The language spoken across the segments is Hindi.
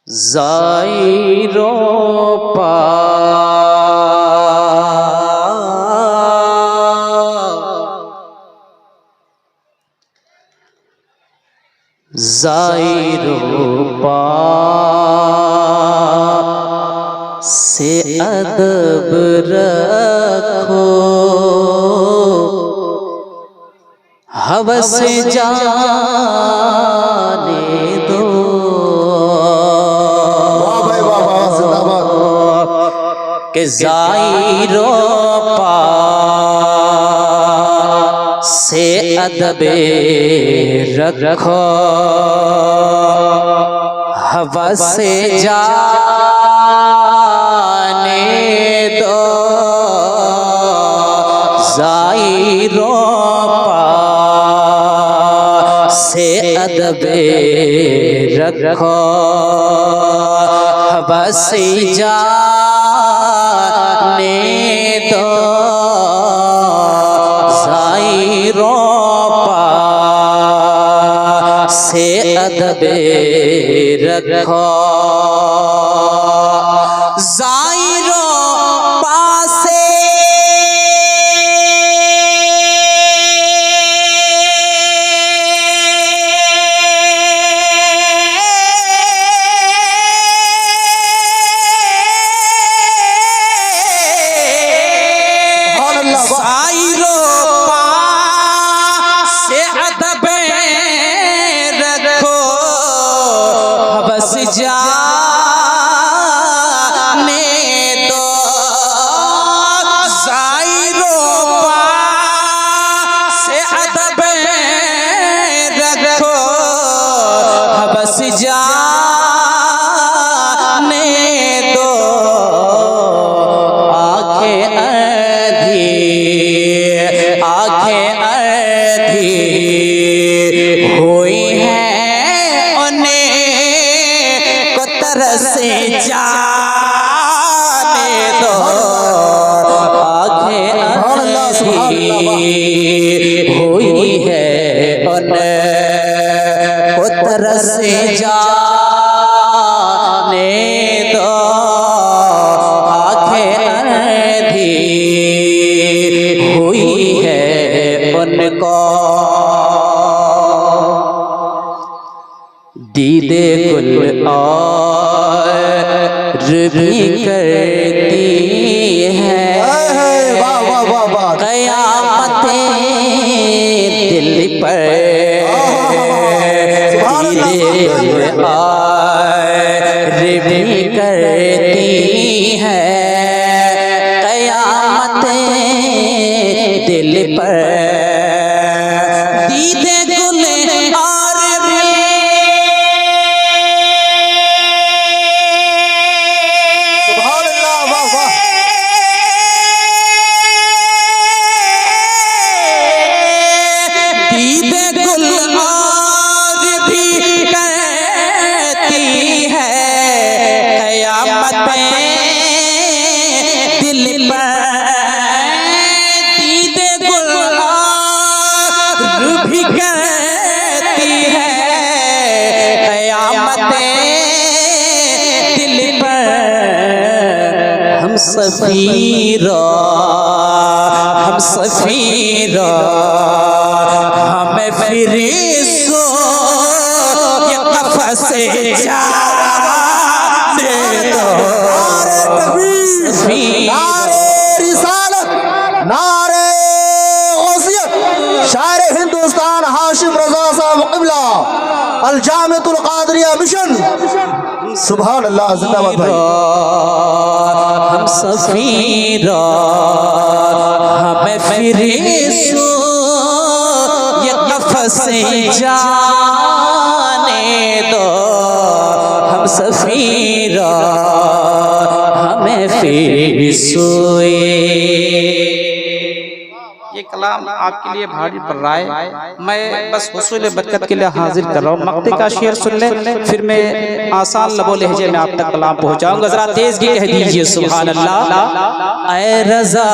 जायरो पा जायरो पा से अदब रखो, हवस जाने दो। के जायरो पा से अदब रखो, हवस जाने दो। जायरो पा से अदब रखो, हवस जाने दो। जायरो पा से अदब रखो, जायरो पा से जाने दो। जायरो पा से अदब रखो, हवस जाने दो। आंखें आधी हुई हैं उन्हें को तरस जाने दो। आंखें आधी हुई है उन्हें को तरस जाने दो। आंखें आधी हुई है उनको, दीदे गुल और भी करती है। क़यामतें दिल पर दीदे गुल और भी करती है। क़यामतें दिल पर दीदे गुल और दीदे गुल और भी कहती है। क़यामतें दिल पर दीदे गुल और भी कहती है। क़यामतें दिल पर हम सफीरा हमें फिर सो ये कफ़स जाने दो। नारे गौसियत, शायर हिंदुस्तान हाशिम रज़ा साहब क़िबला, अल जामिअतुल क़ादिरिया मिशन। सुभान अल्लाह, जिंदाबाद भाई। हम सफीरा हमें फिर सो ये कफ़स जाने दो। हम सफीरा हमें फिर सोए। ये कलाम आपके लिए भारी पड़ रहा है। मैं बस हुसूल बरकत के लिए हाजिर कर रहा हूँ। मक्ते का शेर सुन ले, फिर मैं आसान लबो लहजे में आप तक कलाम पहुँचाऊंगा। जरा तेज की कह दीजिए सुभान अल्लाह। ऐ रज़ा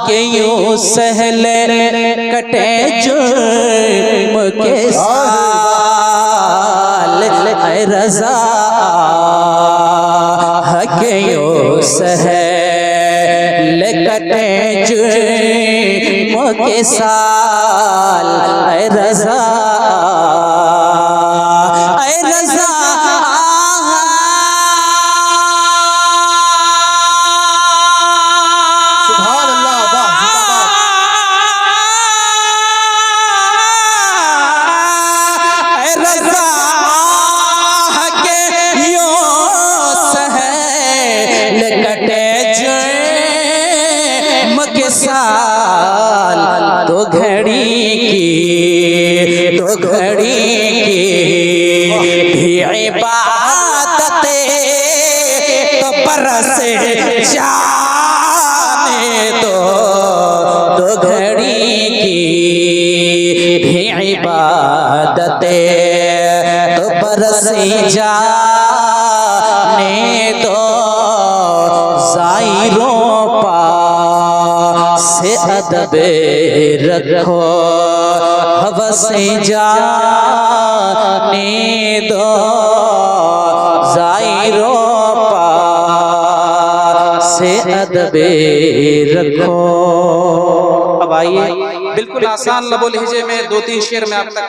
के यूं सहल कटे जुर्म के साल, ऐ ऐ रज़ा हक़ यूस है कटे जुर्म के साल ऐ रज़ा ऐ रज़ा सुभान अल्लाह वाह ऐ रज़ा हक़ यूस है कटे जुर्म के साल तो घड़ी की भी इबादतें तो बरस जाने दो तो घड़ी की भी इबादतें तो बरस जाने दो ज़ायरों से अदब रखो हवस जाने दो ज़ायरों से अदब रखो। अब आइए बिल्कुल आसान लबो लहजे में 2-3 शेर में आप तक